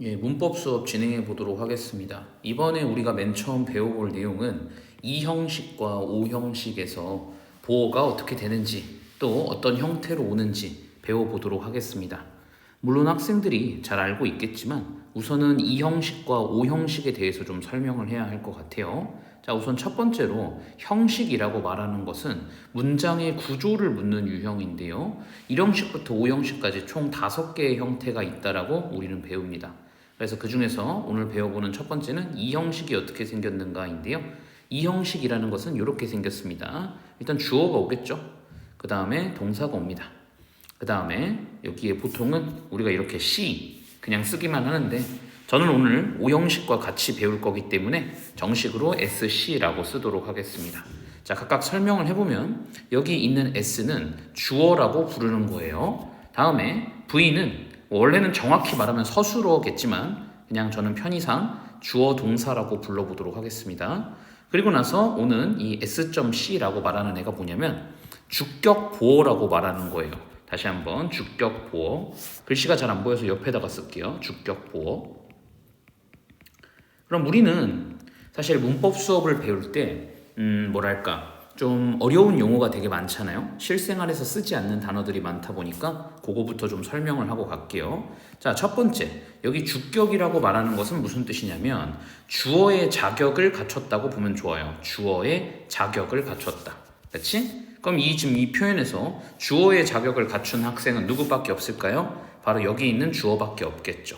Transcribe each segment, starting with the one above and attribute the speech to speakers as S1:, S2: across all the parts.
S1: 예, 문법 수업 진행해 보도록 하겠습니다. 이번에 우리가 맨 처음 배워볼 내용은 이 형식과 오 형식에서 보어가 어떻게 되는지 또 어떤 형태로 오는지 배워보도록 하겠습니다. 물론 학생들이 잘 알고 있겠지만 우선은 이 형식과 오 형식에 대해서 좀 설명을 해야 할 것 같아요. 자, 우선 첫 번째로 형식이라고 말하는 것은 문장의 구조를 묻는 유형인데요. 1형식부터 5형식까지 총 5개의 형태가 있다라고 우리는 배웁니다. 그래서 그 중에서 오늘 배워보는 첫 번째는 이 형식이 어떻게 생겼는가인데요. 이 형식이라는 것은 이렇게 생겼습니다. 일단 주어가 오겠죠. 그 다음에 동사가 옵니다. 그 다음에 여기에 보통은 우리가 이렇게 C 그냥 쓰기만 하는데 저는 오늘 5형식과 같이 배울 거기 때문에 정식으로 SC라고 쓰도록 하겠습니다. 자, 각각 설명을 해보면 여기 있는 S는 주어라고 부르는 거예요. 다음에 V는 원래는 정확히 말하면 서술어겠지만 그냥 저는 편의상 주어 동사라고 불러보도록 하겠습니다. 그리고 나서 오는 이 S.C라고 말하는 애가 뭐냐면 주격 보어라고 말하는 거예요. 다시 한번 주격 보어. 글씨가 잘 안 보여서 옆에다가 쓸게요. 주격 보어. 그럼 우리는 사실 문법 수업을 배울 때 뭐랄까 좀 어려운 용어가 되게 많잖아요. 실생활에서 쓰지 않는 단어들이 많다 보니까 그거부터 좀 설명을 하고 갈게요. 자, 첫 번째, 여기 주격이라고 말하는 것은 무슨 뜻이냐면 주어의 자격을 갖췄다고 보면 좋아요. 주어의 자격을 갖췄다. 그렇지? 그럼 지금 이 표현에서 주어의 자격을 갖춘 학생은 누구밖에 없을까요? 바로 여기 있는 주어밖에 없겠죠.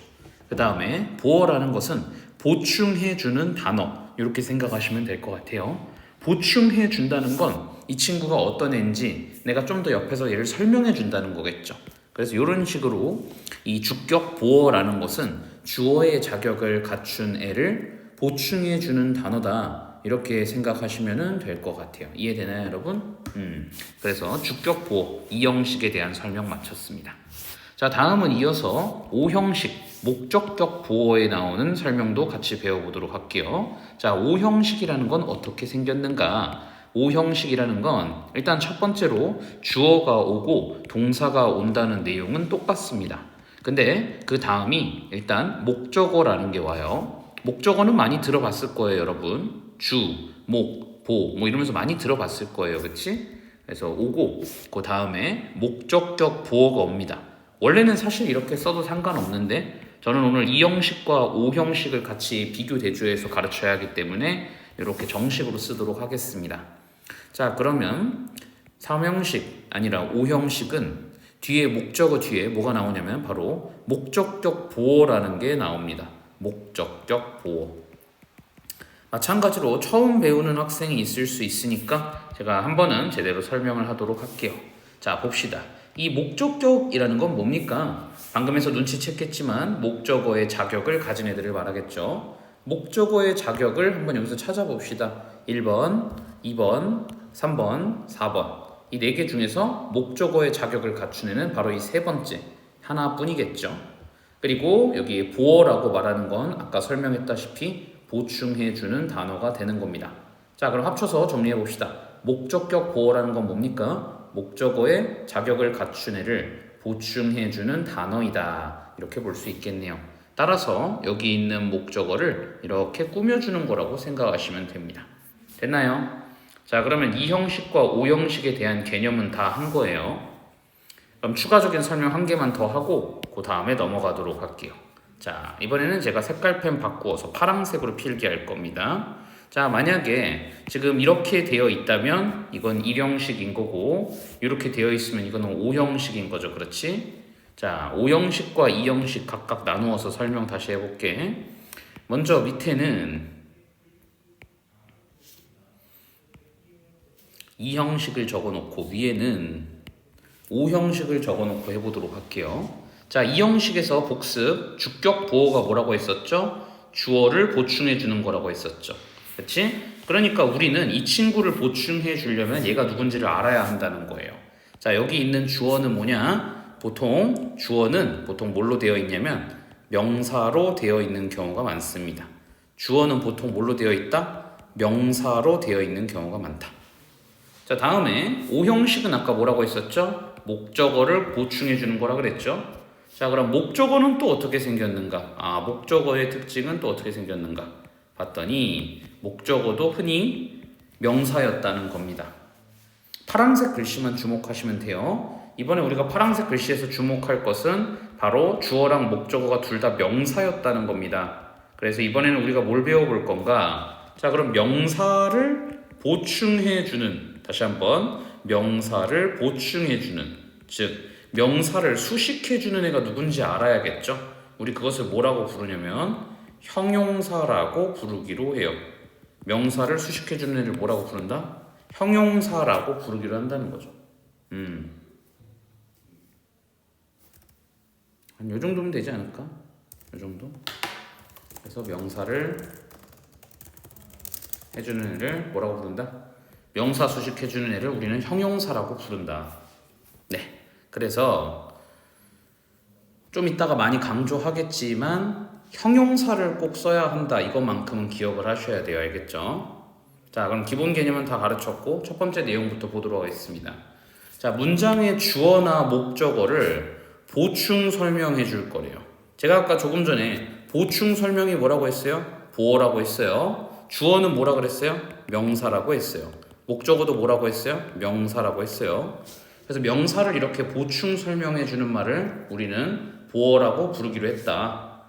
S1: 그 다음에 보어라는 것은 보충해주는 단어, 이렇게 생각하시면 될 것 같아요. 보충해 준다는 건 이 친구가 어떤 애인지 내가 좀 더 옆에서 얘를 설명해 준다는 거겠죠. 그래서 이런 식으로 이 주격 보어라는 것은 주어의 자격을 갖춘 애를 보충해 주는 단어다. 이렇게 생각하시면 될 것 같아요. 이해되나요, 여러분? 그래서 주격 보어, 이 형식에 대한 설명 마쳤습니다. 자, 다음은 이어서 5형식, 목적격 보어에 나오는 설명도 같이 배워보도록 할게요. 자, 5형식이라는 건 어떻게 생겼는가? 5형식이라는 건 일단 첫 번째로 주어가 오고 동사가 온다는 내용은 똑같습니다. 근데 그 다음이 일단 목적어라는 게 와요. 목적어는 많이 들어봤을 거예요, 여러분. 주, 목, 보 뭐 이러면서 많이 들어봤을 거예요. 그치? 그래서 오고 그 다음에 목적격 보어가 옵니다. 원래는 사실 이렇게 써도 상관없는데 저는 오늘 2형식과 5형식을 같이 비교 대조해서 가르쳐야 하기 때문에 이렇게 정식으로 쓰도록 하겠습니다. 자, 그러면 3형식 아니라 5형식은 뒤에 목적어 뒤에 뭐가 나오냐면 바로 목적격 보어라는 게 나옵니다. 목적격 보어. 마찬가지로 처음 배우는 학생이 있을 수 있으니까 제가 한 번은 제대로 설명을 하도록 할게요. 자, 봅시다. 이 목적격이라는 건 뭡니까? 방금에서 눈치챘겠지만 목적어의 자격을 가진 애들을 말하겠죠. 목적어의 자격을 한번 여기서 찾아봅시다. 1번, 2번, 3번, 4번. 이 4개 중에서 목적어의 자격을 갖춘 애는 바로 이 세 번째 하나뿐이겠죠. 그리고 여기 보어라고 말하는 건 아까 설명했다시피 보충해주는 단어가 되는 겁니다. 자, 그럼 합쳐서 정리해 봅시다. 목적격 보어라는 건 뭡니까? 목적어의 자격을 갖춘 애를 보충해주는 단어이다. 이렇게 볼 수 있겠네요. 따라서 여기 있는 목적어를 이렇게 꾸며주는 거라고 생각하시면 됩니다. 됐나요? 자, 그러면 2형식과 5형식에 대한 개념은 다 한 거예요. 그럼 추가적인 설명 한 개만 더 하고 그 다음에 넘어가도록 할게요. 자, 이번에는 제가 색깔펜 바꾸어서 파란색으로 필기할 겁니다. 자, 만약에 지금 이렇게 되어 있다면 이건 1형식인 거고 이렇게 되어 있으면 이거는 5형식인 거죠. 그렇지? 자, 5형식과 2형식 각각 나누어서 설명 다시 해볼게. 먼저 밑에는 2형식을 적어놓고 위에는 5형식을 적어놓고 해보도록 할게요. 자, 2형식에서 복습, 주격 보어가 뭐라고 했었죠? 주어를 보충해 주는 거라고 했었죠. 그렇지? 그러니까 우리는 이 친구를 보충해 주려면 얘가 누군지를 알아야 한다는 거예요. 자, 여기 있는 주어는 뭐냐? 주어는 보통 뭘로 되어 있냐면 명사로 되어 있는 경우가 많습니다. 주어는 보통 뭘로 되어 있다? 명사로 되어 있는 경우가 많다. 자, 다음에 5형식은 아까 뭐라고 했었죠? 목적어를 보충해 주는 거라 그랬죠? 자, 그럼 목적어는 또 어떻게 생겼는가? 목적어의 특징은 또 어떻게 생겼는가? 봤더니 목적어도 흔히 명사였다는 겁니다. 파란색 글씨만 주목하시면 돼요. 이번에 우리가 파란색 글씨에서 주목할 것은 바로 주어랑 목적어가 둘 다 명사였다는 겁니다. 그래서 이번에는 우리가 뭘 배워볼 건가? 자, 그럼 명사를 보충해주는, 다시 한번 명사를 보충해주는, 즉 명사를 수식해주는 애가 누군지 알아야겠죠? 우리 그것을 뭐라고 부르냐면 형용사라고 부르기로 해요. 명사를 수식해주는 애를 뭐라고 부른다? 형용사라고 부르기로 한다는 거죠. 한 요 정도면 되지 않을까? 요 정도? 그래서 명사를 해주는 애를 뭐라고 부른다? 명사 수식해주는 애를 우리는 형용사라고 부른다. 네. 그래서 좀 이따가 많이 강조하겠지만 형용사를 꼭 써야 한다. 이것만큼은 기억을 하셔야 돼요. 알겠죠? 자, 그럼 기본 개념은 다 가르쳤고 첫 번째 내용부터 보도록 하겠습니다. 자, 문장의 주어나 목적어를 보충 설명해 줄 거래요. 제가 아까 조금 전에 보충 설명이 뭐라고 했어요? 보어라고 했어요. 주어는 뭐라 그랬어요? 명사라고 했어요. 목적어도 뭐라고 했어요? 명사라고 했어요. 그래서 명사를 이렇게 보충 설명해 주는 말을 우리는 보어라고 부르기로 했다.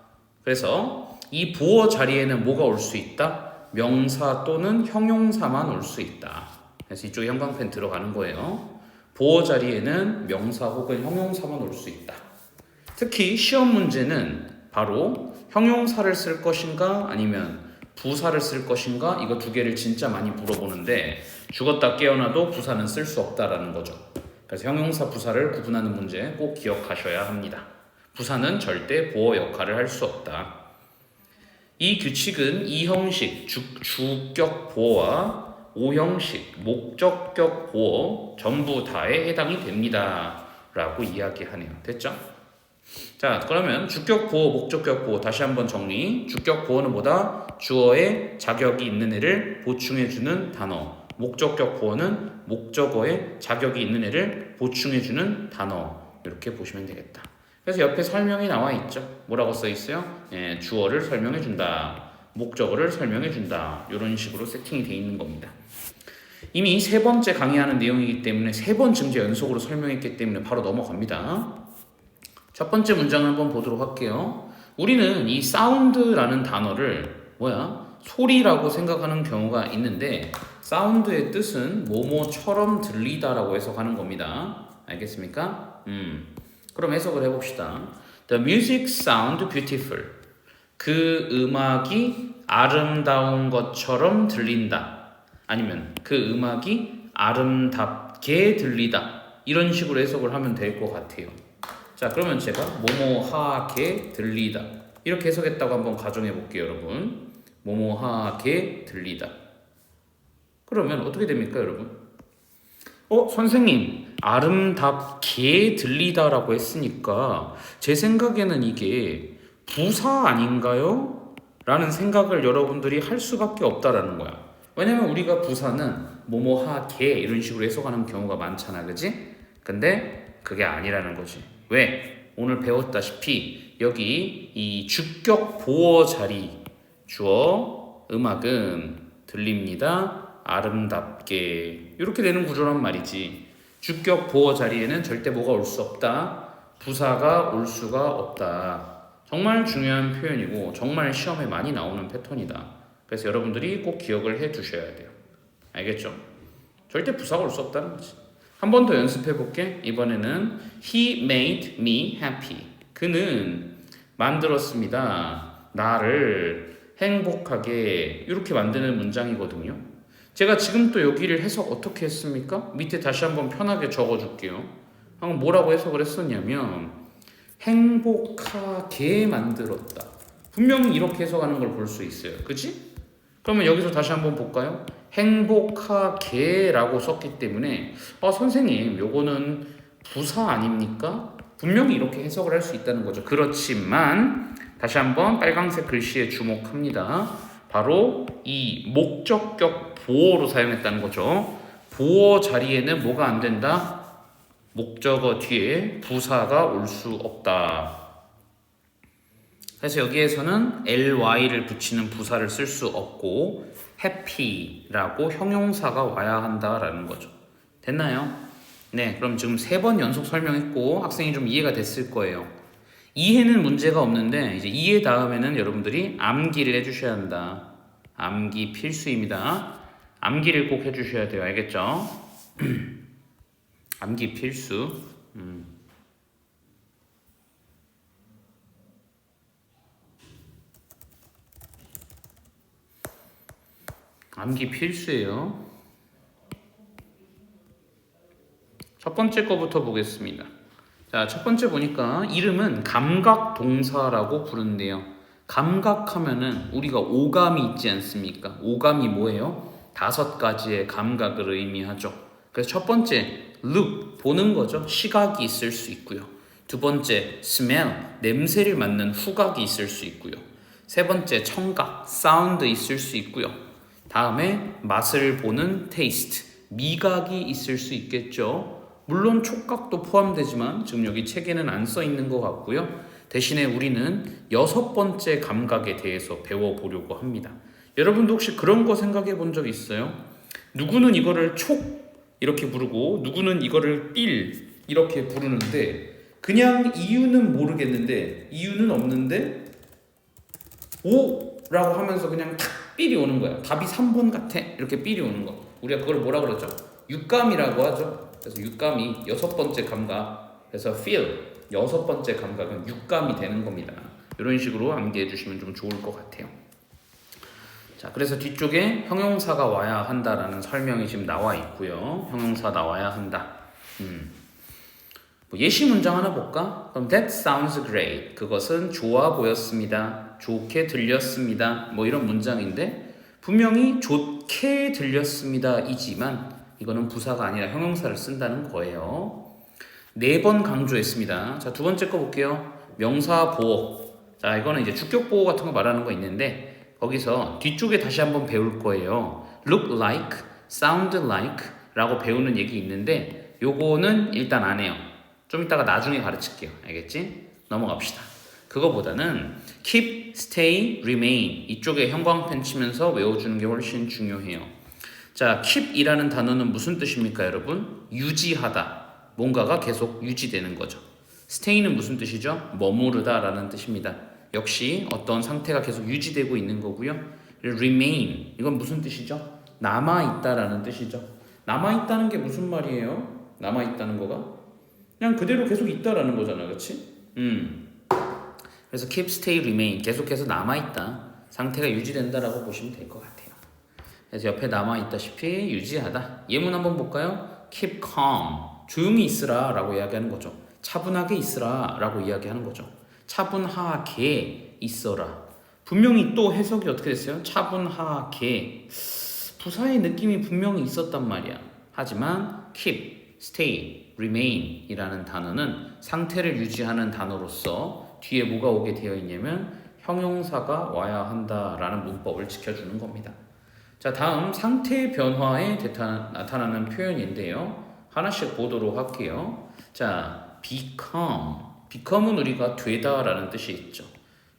S1: 그래서 이 보어 자리에는 뭐가 올 수 있다? 명사 또는 형용사만 올 수 있다. 그래서 이쪽에 형광펜 들어가는 거예요. 보어 자리에는 명사 혹은 형용사만 올 수 있다. 특히 시험 문제는 바로 형용사를 쓸 것인가 아니면 부사를 쓸 것인가 이거 두 개를 진짜 많이 물어보는데 죽었다 깨어나도 부사는 쓸 수 없다라는 거죠. 그래서 형용사 부사를 구분하는 문제 꼭 기억하셔야 합니다. 부사는 절대 보어 역할을 할 수 없다. 이 규칙은 이형식 주격 보어와 오형식 목적격 보어 전부 다에 해당이 됩니다. 라고 이야기하네요. 됐죠? 자, 그러면 주격 보어, 목적격 보어 다시 한번 정리. 주격 보어는 뭐다? 주어에 자격이 있는 애를 보충해주는 단어. 목적격 보어는 목적어에 자격이 있는 애를 보충해주는 단어. 이렇게 보시면 되겠다. 그래서 옆에 설명이 나와 있죠. 뭐라고 써 있어요? 주어를 설명해준다. 목적어를 설명해준다. 이런 식으로 세팅이 되어 있는 겁니다. 이미 세 번째 강의하는 내용이기 때문에 세 번 증제 연속으로 설명했기 때문에 바로 넘어갑니다. 첫 번째 문장을 한번 보도록 할게요. 우리는 이 사운드라는 단어를 소리라고 생각하는 경우가 있는데 사운드의 뜻은 뭐뭐처럼 들리다라고 해석하는 겁니다. 알겠습니까? 그럼 해석을 해봅시다. The music sound beautiful. 그 음악이 아름다운 것처럼 들린다. 아니면 그 음악이 아름답게 들리다. 이런 식으로 해석을 하면 될 것 같아요. 자, 그러면 제가 뭐뭐하게 들리다. 이렇게 해석했다고 한번 가정해 볼게요, 여러분. 뭐뭐하게 들리다. 그러면 어떻게 됩니까, 여러분? 선생님, 아름답게 들리다라고 했으니까 제 생각에는 이게 부사 아닌가요? 라는 생각을 여러분들이 할 수밖에 없다라는 거야. 왜냐면 우리가 부사는 뭐뭐하게 이런 식으로 해석하는 경우가 많잖아, 그지? 근데 그게 아니라는 거지. 왜? 오늘 배웠다시피 여기 이 주격 보어 자리 주어 음악은 들립니다. 아름답게 이렇게 되는 구조란 말이지. 주격 보어 자리에는 절대 뭐가 올 수 없다. 부사가 올 수가 없다. 정말 중요한 표현이고 정말 시험에 많이 나오는 패턴이다. 그래서 여러분들이 꼭 기억을 해 두셔야 돼요. 알겠죠? 절대 부사가 올 수 없다는 거지. 한 번 더 연습해 볼게. 이번에는 He made me happy. 그는 만들었습니다. 나를 행복하게. 이렇게 만드는 문장이거든요. 제가 지금 또 여기를 해석 어떻게 했습니까? 밑에 다시 한번 편하게 적어줄게요. 방금 뭐라고 해석을 했었냐면 행복하게 만들었다. 분명히 이렇게 해석하는 걸 볼 수 있어요. 그치? 그러면 여기서 다시 한번 볼까요? 행복하게 라고 썼기 때문에 선생님 요거는 부사 아닙니까? 분명히 이렇게 해석을 할 수 있다는 거죠. 그렇지만 다시 한번 빨강색 글씨에 주목합니다. 바로 이 목적격 보어로 사용했다는 거죠. 보어 자리에는 뭐가 안 된다? 목적어 뒤에 부사가 올 수 없다. 그래서 여기에서는 ly를 붙이는 부사를 쓸 수 없고 happy라고 형용사가 와야 한다라는 거죠. 됐나요? 네, 그럼 지금 3번 연속 설명했고 학생이 좀 이해가 됐을 거예요. 이해는 문제가 없는데 이제 이해 다음에는 여러분들이 암기를 해주셔야 한다. 암기 필수입니다. 암기를 꼭 해주셔야 돼요. 알겠죠? 암기 필수. 암기 필수예요. 첫 번째 거부터 보겠습니다. 자, 첫 번째 보니까 이름은 감각 동사라고 부른대요. 감각하면은 우리가 오감이 있지 않습니까? 오감이 뭐예요? 5가지의 감각을 의미하죠. 그래서 첫 번째 look, 보는 거죠. 시각이 있을 수 있고요. 두 번째 smell, 냄새를 맡는 후각이 있을 수 있고요. 세 번째 청각, sound 있을 수 있고요. 다음에 맛을 보는 taste, 미각이 있을 수 있겠죠. 물론 촉각도 포함되지만 지금 여기 책에는 안 써 있는 것 같고요. 대신에 우리는 6번째 감각에 대해서 배워보려고 합니다. 여러분도 혹시 그런 거 생각해 본 적 있어요? 누구는 이거를 촉 이렇게 부르고 누구는 이거를 삘 이렇게 부르는데 그냥 이유는 모르겠는데 이유는 없는데 오! 라고 하면서 그냥 탁 삘이 오는 거야. 답이 3번 같아 이렇게 삘이 오는 거. 우리가 그걸 뭐라 그러죠? 육감이라고 하죠. 그래서 육감이 6번째 감각, 그래서 feel 6번째 감각은 육감이 되는 겁니다. 이런 식으로 암기해 주시면 좀 좋을 것 같아요. 자, 그래서 뒤쪽에 형용사가 와야 한다라는 설명이 지금 나와 있고요. 형용사 나와야 한다. 뭐 예시 문장 하나 볼까? 그럼 that sounds great. 그것은 좋아 보였습니다. 좋게 들렸습니다. 뭐 이런 문장인데 분명히 좋게 들렸습니다 이지만 이거는 부사가 아니라 형용사를 쓴다는 거예요. 4번 강조했습니다. 자, 두 번째 거 볼게요. 명사 보호. 자, 이거는 이제 주격 보호 같은 거 말하는 거 있는데 거기서 뒤쪽에 다시 한번 배울 거예요. look like, sound like 라고 배우는 얘기 있는데 요거는 일단 안 해요. 좀 이따가 나중에 가르칠게요. 알겠지? 넘어갑시다. 그거보다는 keep, stay, remain 이쪽에 형광펜 치면서 외워주는 게 훨씬 중요해요. 자, keep이라는 단어는 무슨 뜻입니까, 여러분? 유지하다. 뭔가가 계속 유지되는 거죠. stay는 무슨 뜻이죠? 머무르다라는 뜻입니다. 역시 어떤 상태가 계속 유지되고 있는 거고요. remain 이건 무슨 뜻이죠? 남아있다라는 뜻이죠. 남아있다는 게 무슨 말이에요? 남아있다는 거가? 그냥 그대로 계속 있다라는 거잖아, 그렇지? 그래서 keep, stay, remain 계속해서 남아있다. 상태가 유지된다라고 보시면 될 것 같아요. 그래서 옆에 남아있다시피 유지하다. 예문 한번 볼까요? keep calm 조용히 있으라 라고 이야기하는 거죠. 차분하게 있으라 라고 이야기하는 거죠. 차분하게 있어라. 분명히 또 해석이 어떻게 됐어요? 차분하게 부사의 느낌이 분명히 있었단 말이야. 하지만 keep, stay, remain 이라는 단어는 상태를 유지하는 단어로서 뒤에 뭐가 오게 되어 있냐면 형용사가 와야 한다라는 문법을 지켜주는 겁니다. 자, 다음 상태 변화에 나타나는 표현인데요. 하나씩 보도록 할게요. 자, become은 우리가 되다라는 뜻이 있죠.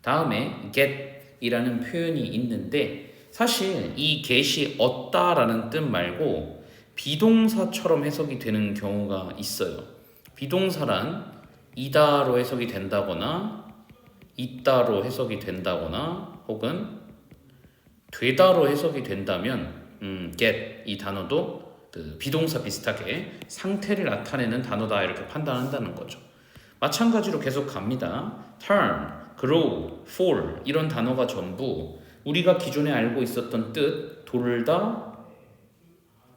S1: 다음에 get이라는 표현이 있는데 사실 이 get이 얻다라는 뜻 말고 비동사처럼 해석이 되는 경우가 있어요. 비동사란 이다로 해석이 된다거나 있다로 해석이 된다거나 혹은 되다로 해석이 된다면 get 이 단어도 그 비동사 비슷하게 상태를 나타내는 단어다 이렇게 판단한다는 거죠. 마찬가지로 계속 갑니다. turn, grow, fall 이런 단어가 전부 우리가 기존에 알고 있었던 뜻 돌다,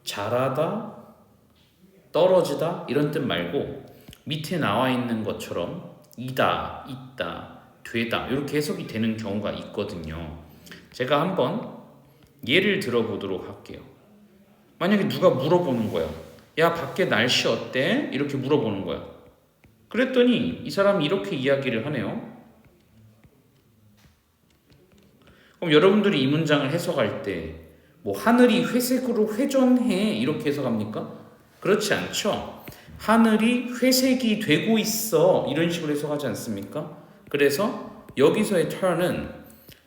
S1: 자라다, 떨어지다 이런 뜻 말고 밑에 나와 있는 것처럼 이다, 있다, 되다 이렇게 해석이 되는 경우가 있거든요. 제가 한번 예를 들어보도록 할게요. 만약에 누가 물어보는 거야. 야, 밖에 날씨 어때? 이렇게 물어보는 거야. 그랬더니 이 사람이 이렇게 이야기를 하네요. 그럼 여러분들이 이 문장을 해석할 때 뭐 하늘이 회색으로 회전해 이렇게 해석합니까? 그렇지 않죠. 하늘이 회색이 되고 있어 이런 식으로 해석하지 않습니까? 그래서 여기서의 turn은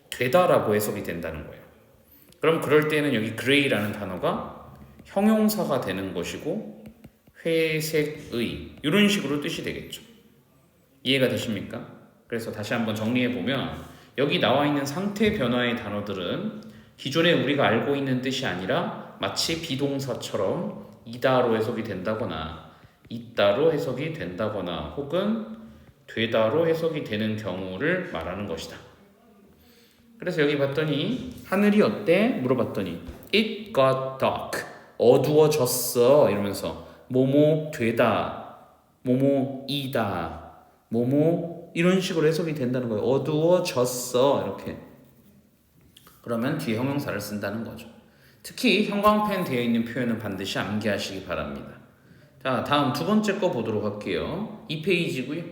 S1: 되다라고 해석이 된다는 거예요. 그럼 그럴 때는 여기 gray라는 단어가 형용사가 되는 것이고 회색의 이런 식으로 뜻이 되겠죠. 이해가 되십니까? 그래서 다시 한번 정리해 보면 여기 나와 있는 상태 변화의 단어들은 기존에 우리가 알고 있는 뜻이 아니라 마치 비동사처럼 이다로 해석이 된다거나 있다로 해석이 된다거나 혹은 되다로 해석이 되는 경우를 말하는 것이다. 그래서 여기 봤더니 하늘이 어때? 물어봤더니 It got dark. 어두워졌어. 이러면서 뭐뭐 되다, 뭐뭐이다, 뭐뭐 이런 식으로 해석이 된다는 거예요. 어두워졌어. 이렇게. 그러면 뒤에 형용사를 쓴다는 거죠. 특히 형광펜 되어 있는 표현은 반드시 암기하시기 바랍니다. 자, 다음 두 번째 거 보도록 할게요. 이 페이지고요.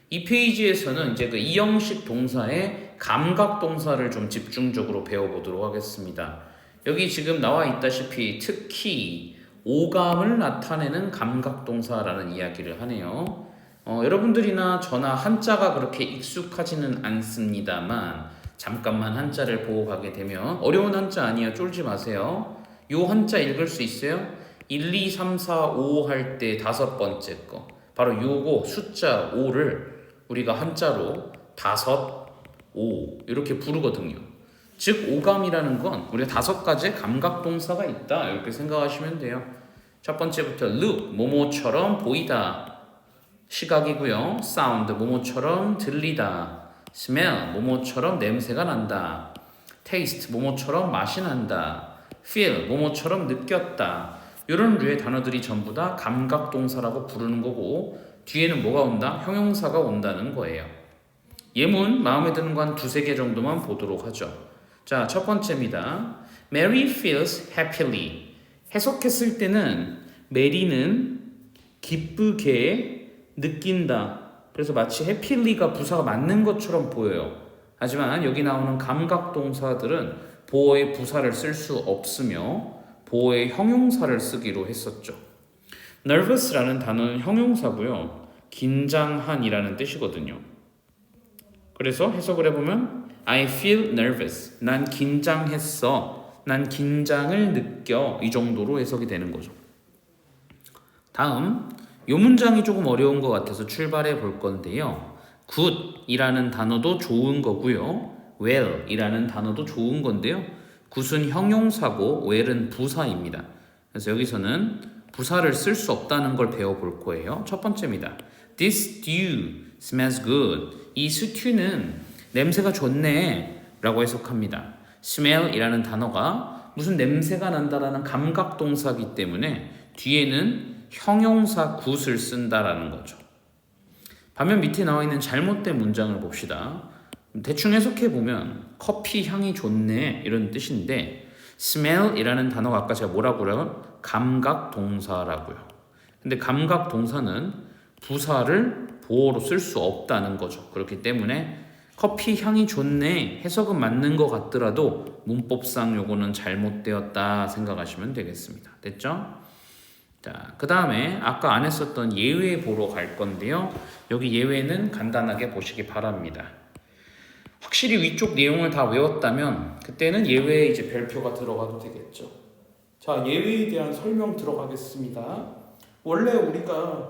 S1: 이 페이지에서는 이제 그 이형식 동사의 감각 동사를 좀 집중적으로 배워보도록 하겠습니다. 여기 지금 나와 있다시피 특히 오감을 나타내는 감각 동사라는 이야기를 하네요. 여러분들이나 저나 한자가 그렇게 익숙하지는 않습니다만 잠깐만 한자를 보고 가게 되면 어려운 한자 아니야. 쫄지 마세요. 요 한자 읽을 수 있어요? 1, 2, 3, 4, 5 할 때 다섯 번째 거. 바로 요거 숫자 5를 우리가 한자로 다섯, 오 이렇게 부르거든요. 즉 오감이라는 건 우리가 다섯 가지의 감각 동사가 있다. 이렇게 생각하시면 돼요. 첫 번째부터 look, 뭐뭐처럼 보이다. 시각이고요. sound, 뭐뭐처럼 들리다. smell, 뭐뭐처럼 냄새가 난다. taste, 뭐뭐처럼 맛이 난다. feel, 뭐뭐처럼 느꼈다. 이런 류의 단어들이 전부 다 감각 동사라고 부르는 거고 뒤에는 뭐가 온다? 형용사가 온다는 거예요. 예문 마음에 드는 거 한 두세 개 정도만 보도록 하죠. 자, 첫 번째입니다. Mary feels happily. 해석했을 때는 메리는 기쁘게 느낀다. 그래서 마치 happy가 부사가 맞는 것처럼 보여요. 하지만 여기 나오는 감각 동사들은 보어의 부사를 쓸 수 없으며 보어의 형용사를 쓰기로 했었죠. nervous라는 단어는 형용사고요. 긴장한이라는 뜻이거든요. 그래서 해석을 해보면 I feel nervous. 난 긴장했어. 난 긴장을 느껴. 이 정도로 해석이 되는 거죠. 다음 이 문장이 조금 어려운 것 같아서 출발해 볼 건데요. good이라는 단어도 좋은 거고요. well이라는 단어도 좋은 건데요. good은 형용사고 well은 부사입니다. 그래서 여기서는 부사를 쓸 수 없다는 걸 배워볼 거예요. 첫 번째입니다. This stew smells good. 이 스튜는 냄새가 좋네 라고 해석합니다. smell이라는 단어가 무슨 냄새가 난다라는 감각 동사이기 때문에 뒤에는 형용사 good을 쓴다라는 거죠. 반면 밑에 나와 있는 잘못된 문장을 봅시다. 대충 해석해 보면 커피 향이 좋네 이런 뜻인데 smell이라는 단어가 아까 제가 뭐라고 그래요? 감각 동사라고요. 근데 감각 동사는 부사를 보어로 쓸 수 없다는 거죠. 그렇기 때문에 커피 향이 좋네 해석은 맞는 것 같더라도 문법상 요거는 잘못되었다 생각하시면 되겠습니다. 됐죠? 자, 그 다음에 아까 안 했었던 예외 보러 갈 건데요. 여기 예외는 간단하게 보시기 바랍니다. 확실히 위쪽 내용을 다 외웠다면 그때는 예외에 이제 별표가 들어가도 되겠죠. 자, 예외에 대한 설명 들어가겠습니다. 원래 우리가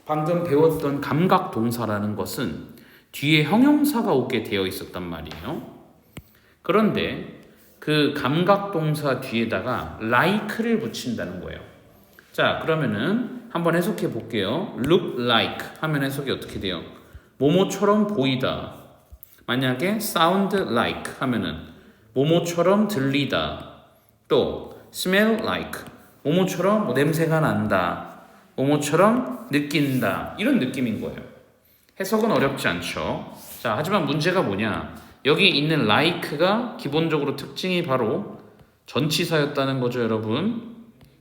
S1: 방금 배웠던 감각 동사라는 것은 뒤에 형용사가 오게 되어 있었단 말이에요. 그런데 그 감각 동사 뒤에다가 like를 붙인다는 거예요. 자, 그러면은 한번 해석해 볼게요. look like 하면 해석이 어떻게 돼요? 뭐뭐처럼 보이다. 만약에 sound like 하면은 뭐뭐처럼 들리다. 또 smell like 뭐뭐처럼 뭐 냄새가 난다. 뭐뭐처럼 느낀다. 이런 느낌인 거예요. 해석은 어렵지 않죠. 자, 하지만 문제가 뭐냐? 여기 있는 like가 기본적으로 특징이 바로 전치사였다는 거죠, 여러분.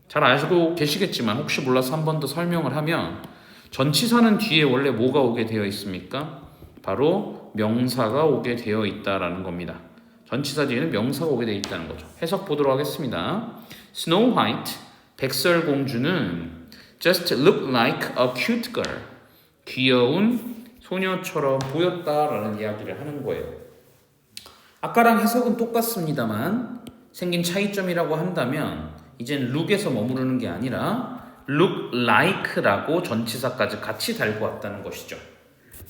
S1: 잘 알고 계시겠지만 혹시 몰라서 한 번 더 설명을 하면 전치사는 뒤에 원래 뭐가 오게 되어 있습니까? 바로 명사가 오게 되어 있다라는 겁니다. 전치사 뒤에는 명사가 오게 되어 있다는 거죠. 해석 보도록 하겠습니다. Snow White, 백설공주는 just look like a cute girl. 귀여운 소녀처럼 보였다라는 이야기를 하는 거예요. 아까랑 해석은 똑같습니다만 생긴 차이점이라고 한다면 이젠 look에서 머무르는 게 아니라 look like라고 전치사까지 같이 달고 왔다는 것이죠.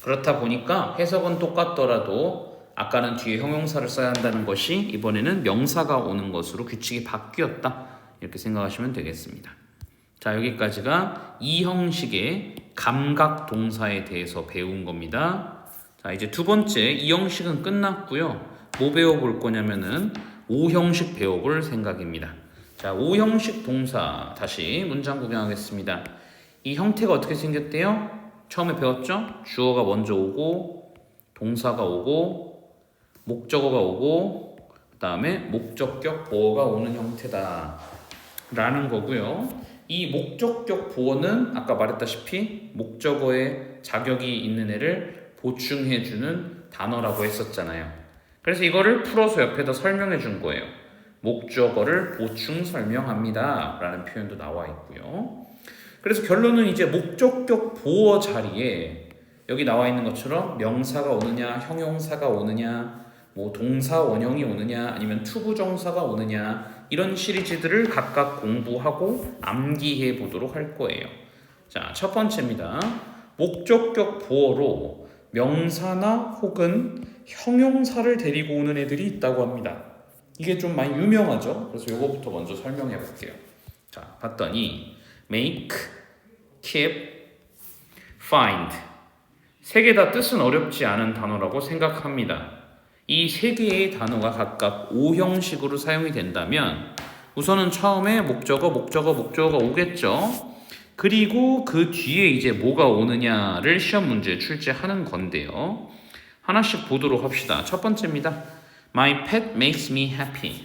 S1: 그렇다 보니까 해석은 똑같더라도 아까는 뒤에 형용사를 써야 한다는 것이 이번에는 명사가 오는 것으로 규칙이 바뀌었다, 이렇게 생각하시면 되겠습니다. 자, 여기까지가 이 형식의 감각 동사에 대해서 배운 겁니다. 자, 이제 두 번째 이 형식은 끝났고요. 뭐 배워볼 거냐면은 5형식 배워볼 생각입니다. 자, 5형식 동사 다시 문장 구경하겠습니다. 이 형태가 어떻게 생겼대요? 처음에 배웠죠? 주어가 먼저 오고 동사가 오고 목적어가 오고 그 다음에 목적격 보어가 오는 형태다 라는 거고요. 이 목적격 보어는 아까 말했다시피 목적어에 자격이 있는 애를 보충해주는 단어라고 했었잖아요. 그래서 이거를 풀어서 옆에다 설명해 준 거예요. 목적어를 보충 설명합니다 라는 표현도 나와 있고요. 그래서 결론은 이제 목적격 보어 자리에 여기 나와 있는 것처럼 명사가 오느냐, 형용사가 오느냐, 뭐 동사 원형이 오느냐, 아니면 투부정사가 오느냐, 이런 시리즈들을 각각 공부하고 암기해 보도록 할 거예요. 자, 첫 번째입니다. 목적격 보어로 명사나 혹은 형용사를 데리고 오는 애들이 있다고 합니다. 이게 좀 많이 유명하죠? 그래서 이거부터 먼저 설명해 볼게요. 자, 봤더니 make, keep, find 세 개 다 뜻은 어렵지 않은 단어라고 생각합니다. 이 세 개의 단어가 각각 5형식으로 사용이 된다면 우선은 처음에 목적어가 오겠죠. 그리고 그 뒤에 이제 뭐가 오느냐를 시험 문제에 출제하는 건데요. 하나씩 보도록 합시다. 첫 번째입니다. My pet makes me happy.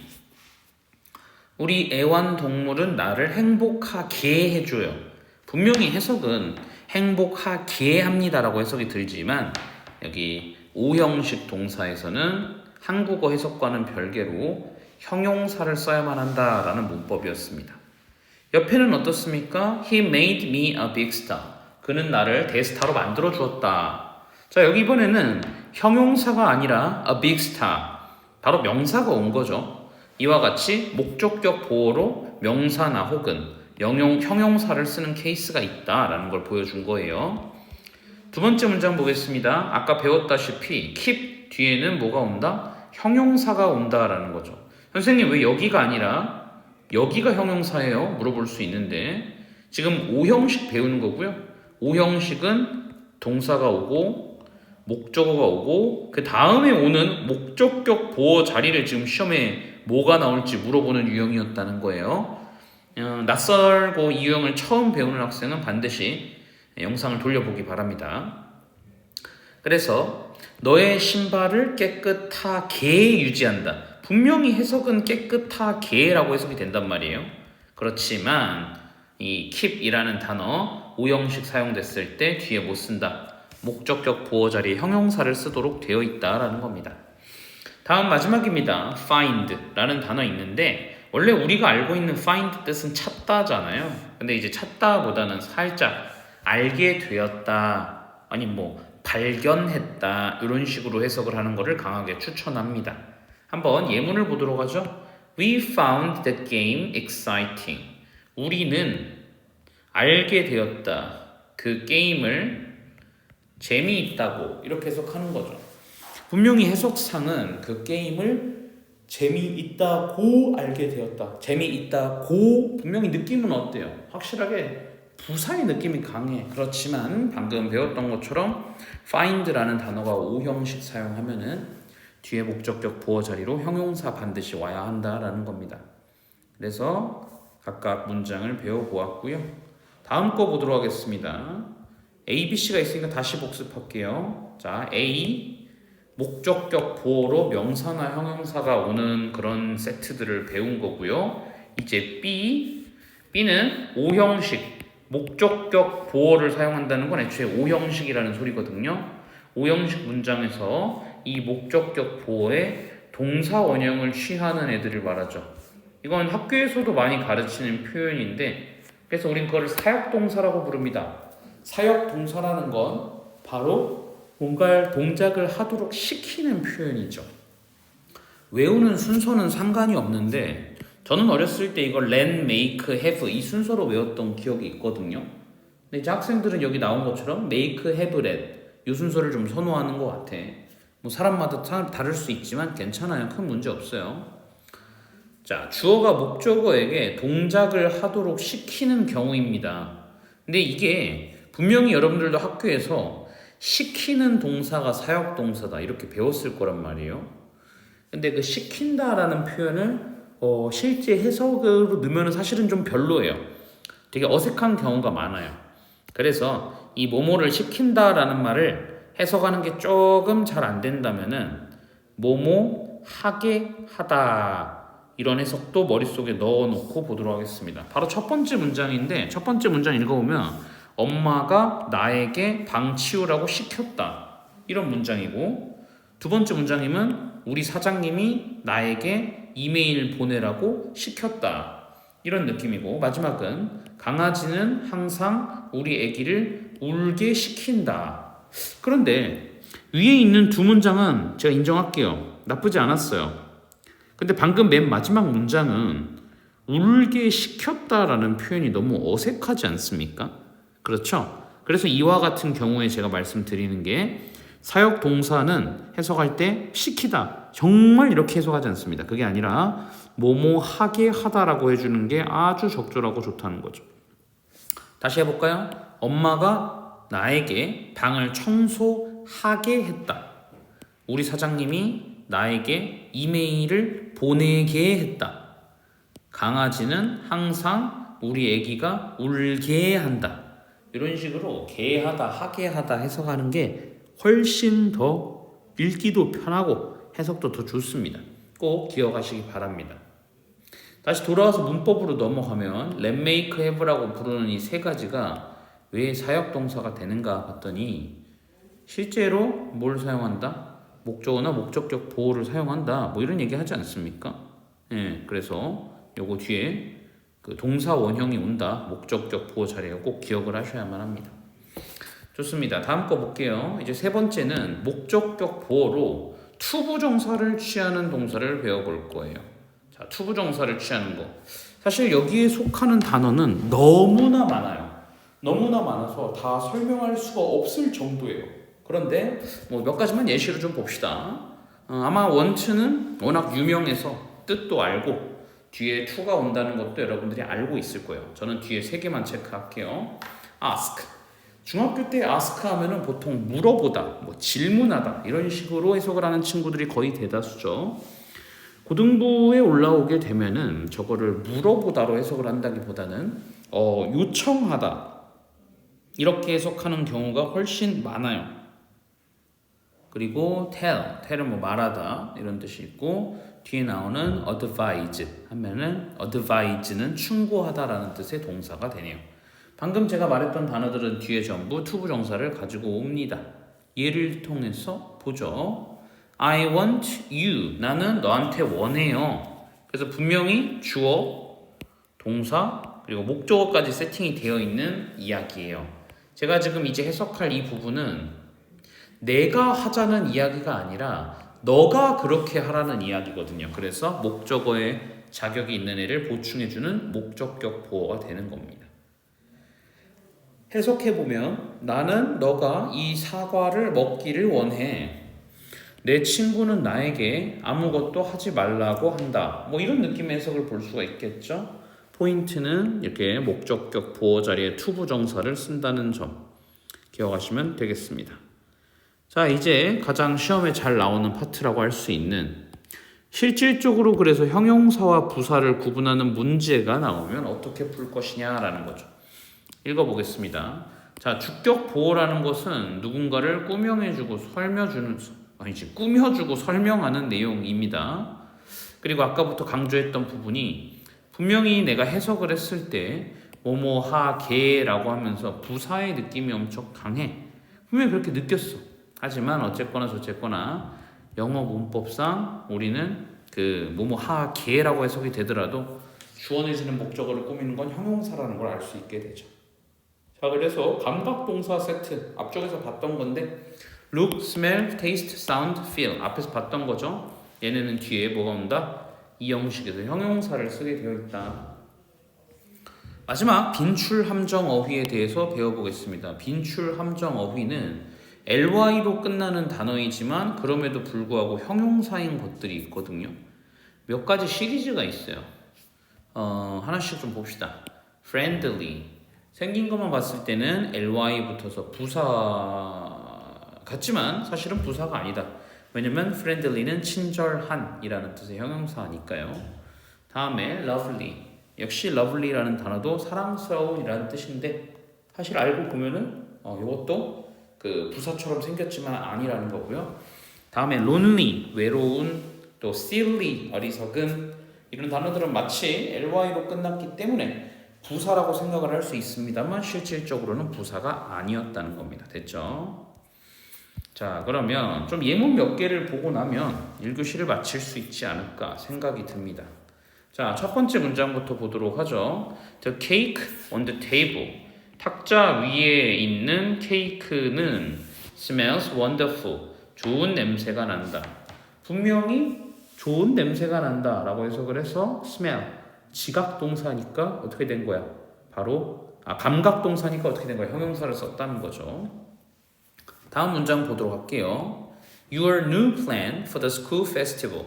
S1: 우리 애완동물은 나를 행복하게 해줘요. 분명히 해석은 행복하게 합니다라고 해석이 들지만 여기 5형식 동사에서는 한국어 해석과는 별개로 형용사를 써야만 한다라는 문법이었습니다. 옆에는 어떻습니까? He made me a big star. 그는 나를 대스타로 만들어 주었다. 자, 여기 이번에는 형용사가 아니라 a big star. 바로 명사가 온 거죠. 이와 같이 목적격 보어로 명사나 혹은 형용사를 쓰는 케이스가 있다라는 걸 보여준 거예요. 두 번째 문장 보겠습니다. 아까 배웠다시피 keep 뒤에는 뭐가 온다? 형용사가 온다라는 거죠. 선생님 왜 여기가 아니라 여기가 형용사예요? 물어볼 수 있는데 지금 5형식 배우는 거고요. 5형식은 동사가 오고 목적어가 오고 그 다음에 오는 목적격 보어 자리를 지금 시험에 뭐가 나올지 물어보는 유형이었다는 거예요. 낯설고 이 유형을 처음 배우는 학생은 반드시 영상을 돌려보기 바랍니다. 그래서 너의 신발을 깨끗하게 유지한다. 분명히 해석은 깨끗하게라고 해석이 된단 말이에요. 그렇지만 이 keep이라는 단어 5형식 사용됐을 때 뒤에 못 쓴다. 목적격 보어 자리에 형용사를 쓰도록 되어 있다라는 겁니다. 다음 마지막입니다. find라는 단어 있는데 원래 우리가 알고 있는 find 뜻은 찾다잖아요. 근데 이제 찾다보다는 살짝 알게 되었다, 아니 뭐 발견했다 이런 식으로 해석을 하는 것을 강하게 추천합니다. 한번 예문을 보도록 하죠. We found the game exciting. 우리는 알게 되었다. 그 게임을 재미있다고 이렇게 해석하는 거죠. 분명히 해석상은 그 게임을 재미있다고 알게 되었다. 재미있다고 분명히 느낌은 어때요? 확실하게 부사의 느낌이 강해. 그렇지만 방금 배웠던 것처럼 find라는 단어가 5형식 사용하면은 뒤에 목적격 보어 자리로 형용사 반드시 와야 한다라는 겁니다. 그래서 각각 문장을 배워보았고요. 다음 거 보도록 하겠습니다. A, B, C가 있으니까 다시 복습할게요. 자, A 목적격 보어로 명사나 형용사가 오는 그런 세트들을 배운 거고요. 이제 B는 5형식 목적격 보어를 사용한다는 건 애초에 5형식이라는 소리거든요. 5형식 문장에서 이 목적격 보어에 동사 원형을 취하는 애들을 말하죠. 이건 학교에서도 많이 가르치는 표현인데 그래서 우린 그걸 사역동사라고 부릅니다. 사역동사라는 건 바로 뭔가 동작을 하도록 시키는 표현이죠. 외우는 순서는 상관이 없는데 저는 어렸을 때 이걸 learn, make, have 이 순서로 외웠던 기억이 있거든요. 근데 이제 학생들은 여기 나온 것처럼 make, have, read 이 순서를 좀 선호하는 것 같아. 뭐 사람마다 다를 수 있지만 괜찮아요. 큰 문제 없어요. 자, 주어가 목적어에게 동작을 하도록 시키는 경우입니다. 근데 이게 분명히 여러분들도 학교에서 시키는 동사가 사역동사다 이렇게 배웠을 거란 말이에요. 근데 그 시킨다라는 표현을 실제 해석으로 넣으면 사실은 좀 별로예요. 되게 어색한 경우가 많아요. 그래서 이 뭐뭐를 시킨다라는 말을 해석하는 게 조금 잘 안 된다면은 뭐뭐 하게 하다 이런 해석도 머릿속에 넣어놓고 보도록 하겠습니다. 바로 첫 번째 문장인데 첫 번째 문장 읽어보면 엄마가 나에게 방 치우라고 시켰다 이런 문장이고 두 번째 문장이면 우리 사장님이 나에게 이메일 보내라고 시켰다 이런 느낌이고 마지막은 강아지는 항상 우리 애기를 울게 시킨다. 그런데 위에 있는 두 문장은 제가 인정할게요. 나쁘지 않았어요. 근데 방금 맨 마지막 문장은 울게 시켰다라는 표현이 너무 어색하지 않습니까? 그렇죠? 그래서 이와 같은 경우에 제가 말씀드리는 게 사역 동사는 해석할 때 시키다 정말 이렇게 해석하지 않습니다. 그게 아니라 뭐뭐 하게 하다라고 해주는 게 아주 적절하고 좋다는 거죠. 다시 해볼까요? 엄마가 나에게 방을 청소하게 했다. 우리 사장님이 나에게 이메일을 보내게 했다. 강아지는 항상 우리 애기가 울게 한다. 이런 식으로 게 하다, 하게 하다 해석하는 게 훨씬 더 읽기도 편하고 해석도 더 좋습니다. 꼭 기억하시기 바랍니다. 다시 돌아와서 문법으로 넘어가면 let, make, have라고 부르는 이 세 가지가 왜 사역동사가 되는가 봤더니 실제로 뭘 사용한다? 목적어나 목적격 보호를 사용한다. 뭐 이런 얘기 하지 않습니까? 예, 그래서 요거 뒤에 그 동사 원형이 온다. 목적격 보호 자리에 꼭 기억을 하셔야만 합니다. 좋습니다. 다음 거 볼게요. 이제 세 번째는 목적격 보호로 투부정사를 취하는 동사를 배워볼 거예요. 자, 투부정사를 취하는 거. 사실 여기에 속하는 단어는 너무나 많아요. 너무나 많아서 다 설명할 수가 없을 정도예요. 그런데 뭐 몇 가지만 예시로 좀 봅시다. 아마 want는 워낙 유명해서 뜻도 알고 뒤에 to가 온다는 것도 여러분들이 알고 있을 거예요. 저는 뒤에 세 개만 체크할게요. ask. 중학교 때 ask 하면은 보통 물어보다, 뭐 질문하다 이런 식으로 해석을 하는 친구들이 거의 대다수죠. 고등부에 올라오게 되면은 저거를 물어보다로 해석을 한다기보다는 요청하다 이렇게 해석하는 경우가 훨씬 많아요. 그리고 tell은 뭐 말하다 이런 뜻이 있고 뒤에 나오는 advise 하면은 advise는 충고하다라는 뜻의 동사가 되네요. 방금 제가 말했던 단어들은 뒤에 전부 투부정사를 가지고 옵니다. 예를 통해서 보죠. I want you. 나는 너한테 원해요. 그래서 분명히 주어, 동사, 그리고 목적어까지 세팅이 되어 있는 이야기예요. 제가 지금 이제 해석할 이 부분은 내가 하자는 이야기가 아니라 너가 그렇게 하라는 이야기거든요. 그래서 목적어에 자격이 있는 애를 보충해주는 목적격 보호가 되는 겁니다. 해석해보면 나는 너가 이 사과를 먹기를 원해. 내 친구는 나에게 아무것도 하지 말라고 한다. 뭐 이런 느낌의 해석을 볼 수가 있겠죠. 포인트는 이렇게 목적격 보호 자리에 투부정사를 쓴다는 점 기억하시면 되겠습니다. 자, 이제 가장 시험에 잘 나오는 파트라고 할 수 있는 실질적으로 그래서 형용사와 부사를 구분하는 문제가 나오면 어떻게 풀 것이냐라는 거죠. 읽어보겠습니다. 자, 주격 보호라는 것은 누군가를 꾸며주고 설명하는 내용입니다. 그리고 아까부터 강조했던 부분이 분명히 내가 해석을 했을 때 뭐뭐하게라고 하면서 부사의 느낌이 엄청 강해. 분명히 그렇게 느꼈어. 하지만 어쨌거나 저쨌거나 영어 문법상 우리는 그 뭐뭐하게라고 해석이 되더라도 주어내지는 목적어를 꾸미는 건 형용사라는 걸 알 수 있게 되죠. 자, 그래서 감각동사 세트 앞쪽에서 봤던 건데 look, smell, taste, sound, feel. 앞에서 봤던 거죠. 얘네는 뒤에 뭐가 온다? 이 형식에서 형용사를 쓰게 되어 있다. 마지막 빈출 함정 어휘에 대해서 배워보겠습니다. 빈출 함정 어휘는 ly로 끝나는 단어이지만 그럼에도 불구하고 형용사인 것들이 있거든요. 몇 가지 시리즈가 있어요. 하나씩 좀 봅시다. friendly. 생긴 것만 봤을 때는 ly 붙어서 부사 같지만 사실은 부사가 아니다. 왜냐면 friendly는 친절한이라는 뜻의 형용사니까요. 다음에 lovely. 역시 lovely라는 단어도 사랑스러운이라는 뜻인데 사실 알고 보면은 이것도 그 부사처럼 생겼지만 아니라는 거고요. 다음에 lonely, 외로운, 또 silly, 어리석은 이런 단어들은 마치 ly로 끝났기 때문에 부사라고 생각을 할 수 있습니다만 실질적으로는 부사가 아니었다는 겁니다. 됐죠? 자, 그러면 좀 예문 몇 개를 보고 나면 1교시를 마칠 수 있지 않을까 생각이 듭니다. 자, 첫 번째 문장부터 보도록 하죠. The cake on the table. 탁자 위에 있는 케이크는 smells wonderful. 좋은 냄새가 난다. 분명히 좋은 냄새가 난다 라고 해석을 해서 smell. 지각 동사니까 어떻게 된 거야? 바로 감각 동사니까 어떻게 된 거야? 형용사를 썼다는 거죠. 다음 문장 보도록 할게요. Your new plan for the school festival.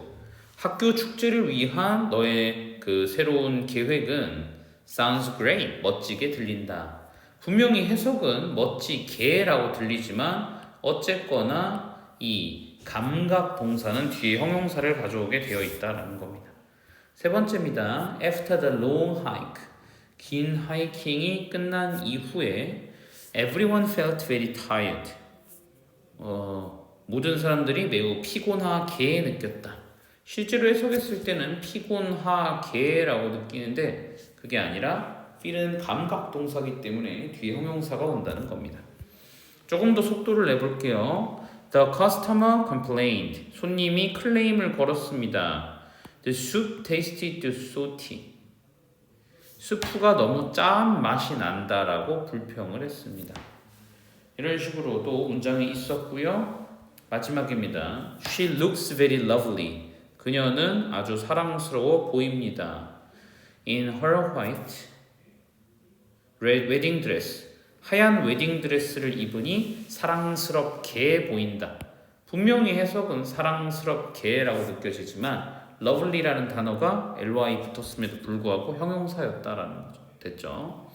S1: 학교 축제를 위한 너의 그 새로운 계획은 sounds great. 멋지게 들린다. 분명히 해석은 멋지게라고 들리지만 어쨌거나 이 감각 동사는 뒤에 형용사를 가져오게 되어 있다는 겁니다. 세 번째입니다. After the long hike. 긴 하이킹이 끝난 이후에 everyone felt very tired. 모든 사람들이 매우 피곤하게 느꼈다. 실제로 해석했을 때는 피곤하게라고 느끼는데 그게 아니라 feel은 감각 동사이기 때문에 뒤에 형용사가 온다는 겁니다. 조금 더 속도를 내볼게요. The customer complained. 손님이 클레임을 걸었습니다. The soup tasted too salty. 수프가 너무 짠 맛이 난다라고 불평을 했습니다. 이런 식으로도 문장이 있었고요. 마지막입니다. She looks very lovely. 그녀는 아주 사랑스러워 보입니다. In her white red wedding dress. 하얀 웨딩 드레스를 입으니 사랑스럽게 보인다. 분명히 해석은 사랑스럽게라고 느껴지지만 lovely라는 단어가 ly 붙었음에도 불구하고 형용사였다라는 거죠. 됐죠?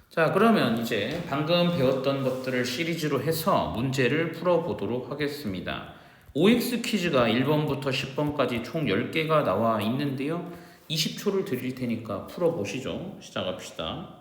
S1: 자, 그러면 이제 방금 배웠던 것들을 시리즈로 해서 문제를 풀어보도록 하겠습니다. OX 퀴즈가 1번부터 10번까지 총 10개가 나와 있는데요. 20초를 드릴 테니까 풀어보시죠. 시작합시다.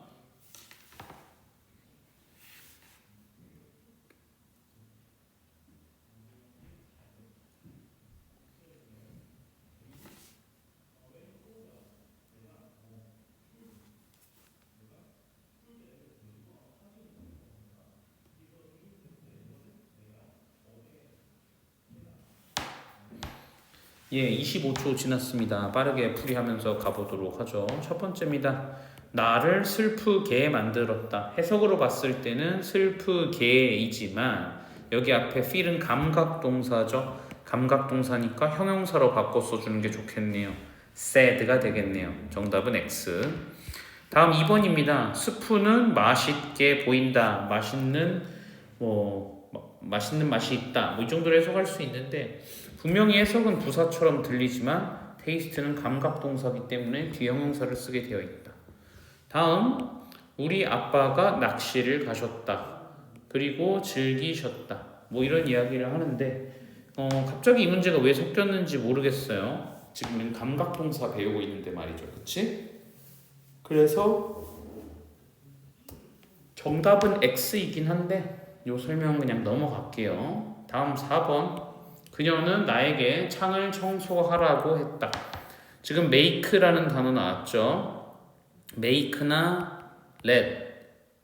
S1: 예, 25초 지났습니다. 빠르게 풀이하면서 가보도록 하죠. 첫 번째입니다. 나를 슬프게 만들었다. 해석으로 봤을 때는 슬프게이지만 여기 앞에 feel은 감각동사죠. 감각동사니까 형용사로 바꿔 써주는 게 좋겠네요. sad가 되겠네요. 정답은 X. 다음 2번입니다. 스프는 맛있게 보인다. 맛있는 맛이 있다. 이 정도로 해석할 수 있는데 분명히 해석은 부사처럼 들리지만 테이스트는 감각동사이기 때문에 뒤 형용사를 쓰게 되어 있다. 다음, 우리 아빠가 낚시를 가셨다. 그리고 즐기셨다. 이런 이야기를 하는데 갑자기 이 문제가 왜 섞였는지 모르겠어요. 지금 감각동사 배우고 있는데 말이죠. 그치? 그래서 정답은 X이긴 한데 이 설명 그냥 넘어갈게요. 다음 4번. 그녀는 나에게 창을 청소하라고 했다. 지금 make라는 단어 나왔죠. make나 let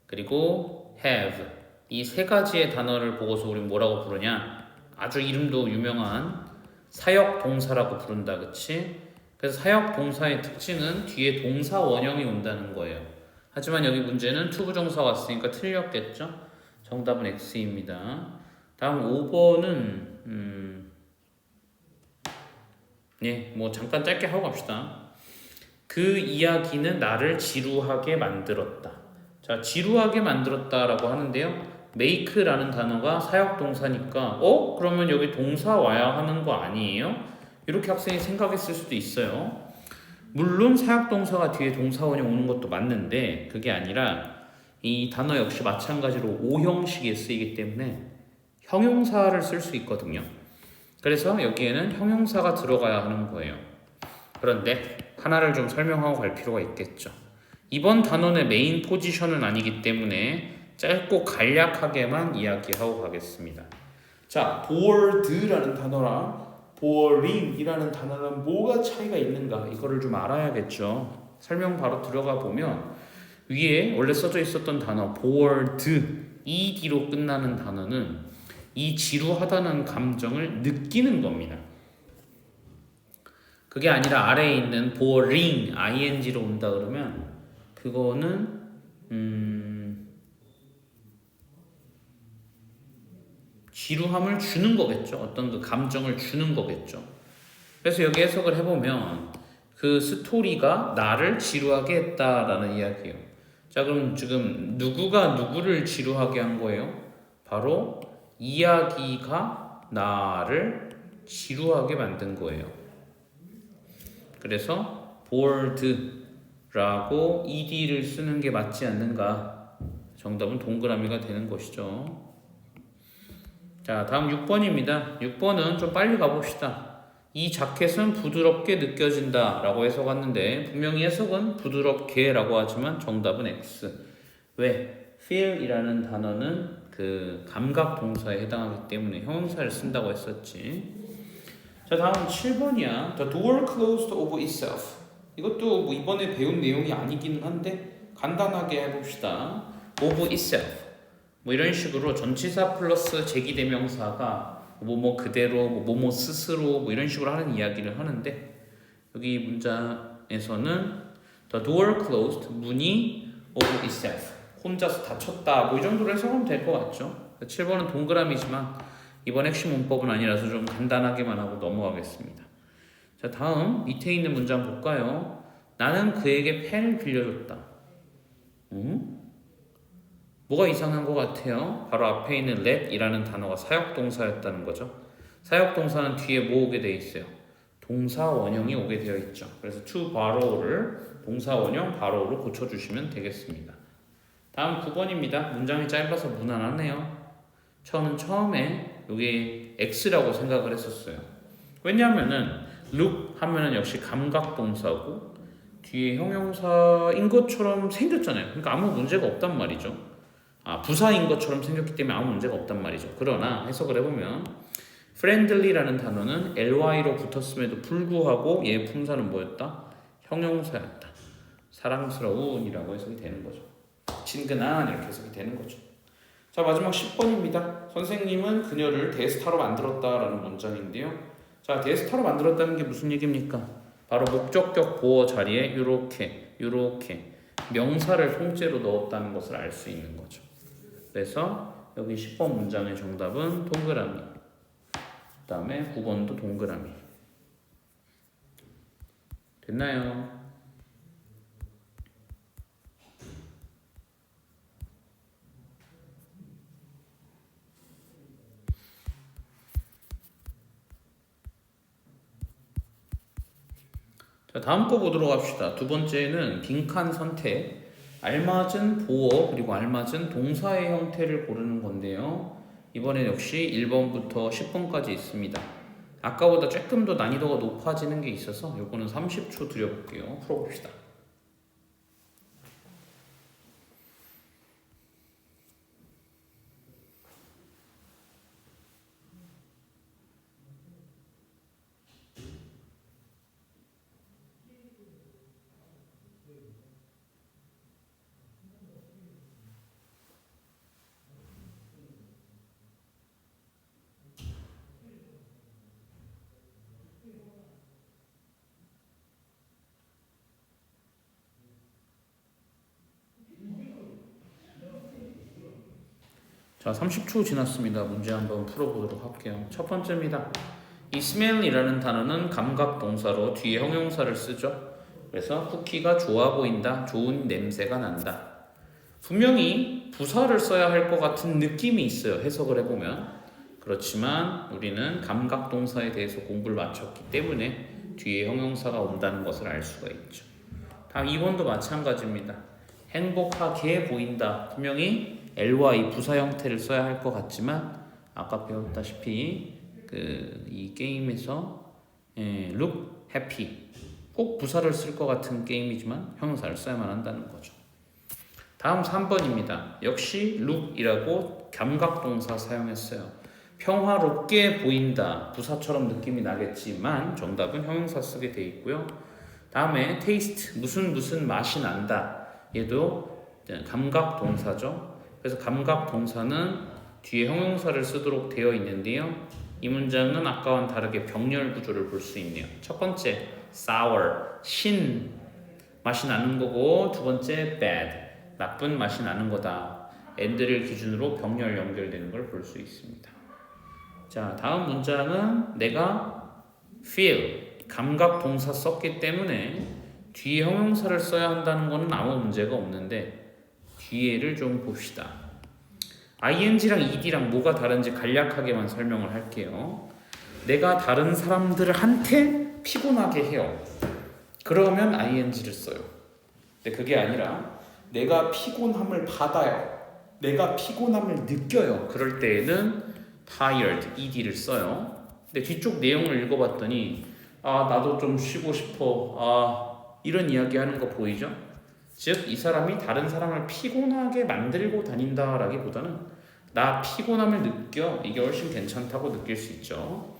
S1: 그리고 have 이 세 가지의 단어를 보고서 우리 뭐라고 부르냐? 아주 이름도 유명한 사역 동사라고 부른다. 그치? 그래서 사역 동사의 특징은 뒤에 동사 원형이 온다는 거예요. 하지만 여기 문제는 투부정사 왔으니까 틀렸겠죠? 정답은 X입니다. 다음 5번은 뭐 잠깐 짧게 하고 갑시다. 그 이야기는 나를 지루하게 만들었다. 자, 지루하게 만들었다라고 하는데요. make라는 단어가 사역동사니까 그러면 여기 동사 와야 하는 거 아니에요? 이렇게 학생이 생각했을 수도 있어요. 물론 사역동사가 뒤에 동사원형 오는 것도 맞는데 그게 아니라 이 단어 역시 마찬가지로 오형식에 쓰이기 때문에 형용사를 쓸 수 있거든요. 그래서 여기에는 형용사가 들어가야 하는 거예요. 그런데 하나를 좀 설명하고 갈 필요가 있겠죠. 이번 단원의 메인 포지션은 아니기 때문에 짧고 간략하게만 이야기하고 가겠습니다. 자, bored라는 단어랑 boring이라는 단어는 뭐가 차이가 있는가 이거를 좀 알아야겠죠. 설명 바로 들어가 보면 위에 원래 써져 있었던 단어 bored, ed로 끝나는 단어는 이 지루하다는 감정을 느끼는 겁니다. 그게 아니라 아래에 있는 boring, ing로 온다 그러면 그거는 지루함을 주는 거겠죠. 어떤 그 감정을 주는 거겠죠. 그래서 여기 해석을 해보면 그 스토리가 나를 지루하게 했다라는 이야기예요. 자, 그럼 지금 누구가 누구를 지루하게 한 거예요? 바로 이야기가 나를 지루하게 만든 거예요. 그래서 bored라고 ed를 쓰는 게 맞지 않는가? 정답은 동그라미가 되는 것이죠. 자, 다음 6번입니다. 6번은 좀 빨리 가봅시다. 이 자켓은 부드럽게 느껴진다 라고 해석했는데 분명히 해석은 부드럽게 라고 하지만 정답은 X. 왜? feel 이라는 단어는 그 감각 동사에 해당하기 때문에 형용사를 쓴다고 했었지. 자, 다음 7번이야. The door closed of itself. 이것도 뭐 이번에 배운 내용이 아니기는 한데 간단하게 해봅시다. of itself. 뭐 이런 식으로 전치사 플러스 제기대명사가 뭐뭐 그대로, 뭐뭐 스스로 뭐 이런 식으로 하는 이야기를 하는데 여기 문장에서는 the door closed, 문이 of itself, 혼자서 닫혔다 뭐 이 정도로 해석하면 될 것 같죠. 7번은 동그라미지만 이번 핵심 문법은 아니라서 좀 간단하게만 하고 넘어가겠습니다. 자, 다음 밑에 있는 문장 볼까요? 나는 그에게 펜을 빌려줬다. 뭐가 이상한 것 같아요? 바로 앞에 있는 let이라는 단어가 사역동사였다는 거죠. 사역동사는 뒤에 뭐 오게 돼 있어요? 동사 원형이 오게 되어 있죠. 그래서 to borrow를 동사 원형 borrow로 고쳐주시면 되겠습니다. 다음 9번입니다. 문장이 짧아서 무난하네요. 저는 처음에 이게 X라고 생각을 했었어요. 왜냐하면은 look 하면은 역시 감각동사고 뒤에 형용사인 것처럼 생겼잖아요. 그러니까 아무 문제가 없단 말이죠. 부사인 것처럼 생겼기 때문에 아무 문제가 없단 말이죠. 그러나 해석을 해보면 friendly라는 단어는 ly로 붙었음에도 불구하고 얘 품사는 뭐였다? 형용사였다. 사랑스러운이라고 해석이 되는 거죠. 친근한 이렇게 해석이 되는 거죠. 자, 마지막 10번입니다. 선생님은 그녀를 대스타로 만들었다라는 문장인데요. 자, 대스타로 만들었다는 게 무슨 얘기입니까? 바로 목적격 보어 자리에 이렇게 명사를 통째로 넣었다는 것을 알 수 있는 거죠. 그래서 여기 10번 문장의 정답은 동그라미, 그 다음에 9번도 동그라미. 됐나요? 자, 다음 거 보도록 합시다. 두 번째는 빈칸 선택, 알맞은 보어 그리고 알맞은 동사의 형태를 고르는 건데요. 이번엔 역시 1번부터 10번까지 있습니다. 아까보다 조금 더 난이도가 높아지는 게 있어서 요거는 30초 드려볼게요. 풀어봅시다. 자, 30초 지났습니다. 문제 한번 풀어보도록 할게요. 첫 번째입니다. 이 smell이라는 단어는 감각 동사로 뒤에 형용사를 쓰죠. 그래서 쿠키가 좋아 보인다, 좋은 냄새가 난다. 분명히 부사를 써야 할 것 같은 느낌이 있어요. 해석을 해보면. 그렇지만 우리는 감각 동사에 대해서 공부를 마쳤기 때문에 뒤에 형용사가 온다는 것을 알 수가 있죠. 다음 2번도 마찬가지입니다. 행복하게 보인다. 분명히 ly 부사 형태를 써야 할 것 같지만 아까 배웠다시피 이 게임에서 look happy 꼭 부사를 쓸 것 같은 게임이지만 형용사를 써야만 한다는 거죠. 다음 3번입니다. 역시 look이라고 감각동사 사용했어요. 평화롭게 보인다. 부사처럼 느낌이 나겠지만 정답은 형용사 쓰게 돼 있고요. 다음에 taste 무슨 맛이 난다. 얘도 감각동사죠. 그래서 감각동사는 뒤에 형용사를 쓰도록 되어 있는데요. 이 문장은 아까와는 다르게 병렬 구조를 볼 수 있네요. 첫 번째 sour 신 맛이 나는 거고, 두 번째 bad 나쁜 맛이 나는 거다. and를 기준으로 병렬 연결되는 걸 볼 수 있습니다. 자, 다음 문장은 내가 feel 감각 동사 썼기 때문에 뒤에 형용사를 써야 한다는 거는 아무 문제가 없는데 뒤에를 좀 봅시다. ing랑 ed랑 뭐가 다른지 간략하게만 설명을 할게요. 내가 다른 사람들한테 피곤하게 해요. 그러면 ing를 써요. 근데 그게 아니라 내가 피곤함을 받아요. 내가 피곤함을 느껴요. 그럴 때에는 tired, ed를 써요. 근데 뒤쪽 내용을 읽어봤더니 나도 좀 쉬고 싶어. 이런 이야기 하는 거 보이죠? 즉, 이 사람이 다른 사람을 피곤하게 만들고 다닌다라기보다는 나 피곤함을 느껴. 이게 훨씬 괜찮다고 느낄 수 있죠.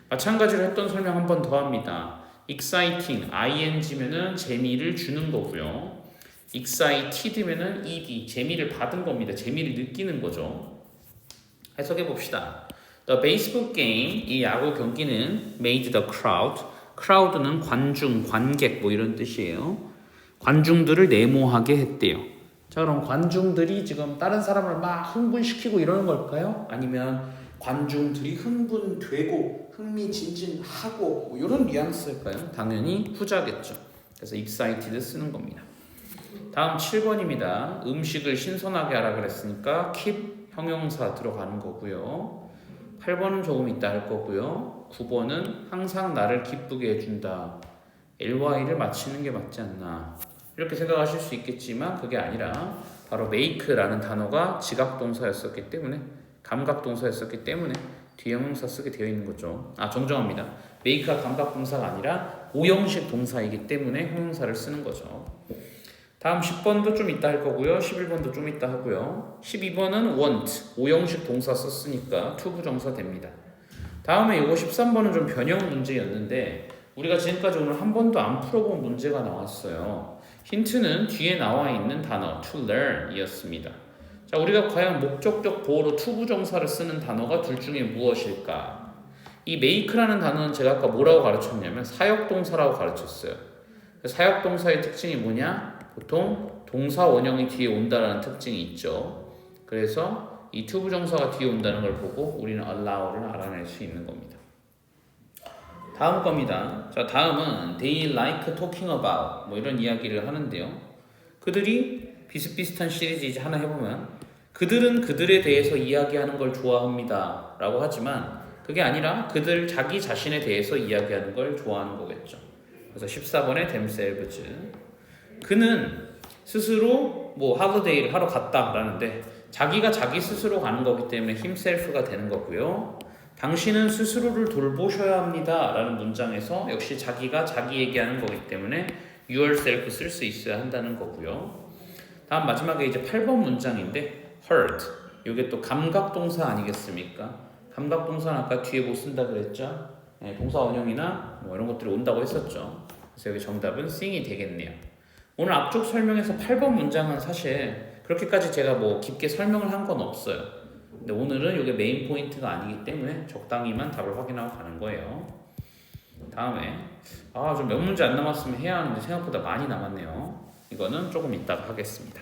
S1: 마찬가지로 했던 설명 한 번 더 합니다. exciting, ing면은 재미를 주는 거고요. excited면은 ed, 재미를 받은 겁니다. 재미를 느끼는 거죠. 해석해 봅시다. The baseball game, 이 야구 경기는 made the crowd는 관중, 관객 뭐 이런 뜻이에요. 관중들을 네모하게 했대요. 자, 그럼 관중들이 지금 다른 사람을 막 흥분시키고 이러는 걸까요? 아니면 관중들이 흥분되고 흥미진진하고 뭐 이런 뉘앙스일까요? 당연히 후자겠죠. 그래서 excited 쓰는 겁니다. 다음 7번입니다. 음식을 신선하게 하라 그랬으니까 keep 형용사 들어가는 거고요. 8번은 조금 이따 할 거고요. 9번은 항상 나를 기쁘게 해준다. ly를 맞추는 게 맞지 않나. 이렇게 생각하실 수 있겠지만 그게 아니라 바로 make라는 단어가 지각동사였었기 때문에 감각동사였었기 때문에 뒤에 형용사 쓰게 되어 있는 거죠. 정정합니다. make가 감각동사가 아니라 오형식 동사이기 때문에 형용사를 쓰는 거죠. 다음 10번도 좀 이따 할 거고요. 11번도 좀 이따 하고요. 12번은 want, 오형식 동사 썼으니까 to 부정사 됩니다. 다음에 이거 13번은 좀 변형 문제였는데 우리가 지금까지 오늘 한 번도 안 풀어본 문제가 나왔어요. 힌트는 뒤에 나와 있는 단어 to learn 이었습니다. 자, 우리가 과연 목적격 보어로 to 부정사를 쓰는 단어가 둘 중에 무엇일까? 이 make라는 단어는 제가 아까 뭐라고 가르쳤냐면 사역동사라고 가르쳤어요. 사역동사의 특징이 뭐냐? 보통 동사 원형이 뒤에 온다라는 특징이 있죠. 그래서 이 to 부정사가 뒤에 온다는 걸 보고 우리는 allow를 알아낼 수 있는 겁니다. 다음 겁니다. 자, 다음은 they like talking about 뭐 이런 이야기를 하는데요. 그들이 비슷비슷한 시리즈 이제 하나 해보면 그들은 그들에 대해서 이야기하는 걸 좋아합니다 라고 하지만 그게 아니라 그들 자기 자신에 대해서 이야기하는 걸 좋아하는 거겠죠. 그래서 14번에 themselves 그는 스스로 뭐 할리데이를 하러 갔다라는데 자기가 자기 스스로 가는 거기 때문에 himself가 되는 거고요. 당신은 스스로를 돌보셔야 합니다 라는 문장에서 역시 자기가 자기 얘기하는 거기 때문에 yourself 쓸 수 있어야 한다는 거고요. 다음 마지막에 이제 8번 문장인데 hurt 이게 또 감각동사 아니겠습니까? 감각동사는 아까 뒤에 못 쓴다 그랬죠? 동사 원형이나 뭐 이런 것들이 온다고 했었죠. 그래서 여기 정답은 sing이 되겠네요. 오늘 앞쪽 설명에서 8번 문장은 사실 그렇게까지 제가 뭐 깊게 설명을 한 건 없어요. 근데 오늘은 이게 메인 포인트가 아니기 때문에 적당히만 답을 확인하고 가는 거예요. 다음에 좀 몇 문제 안 남았으면 해야 하는데 생각보다 많이 남았네요. 이거는 조금 이따가 하겠습니다.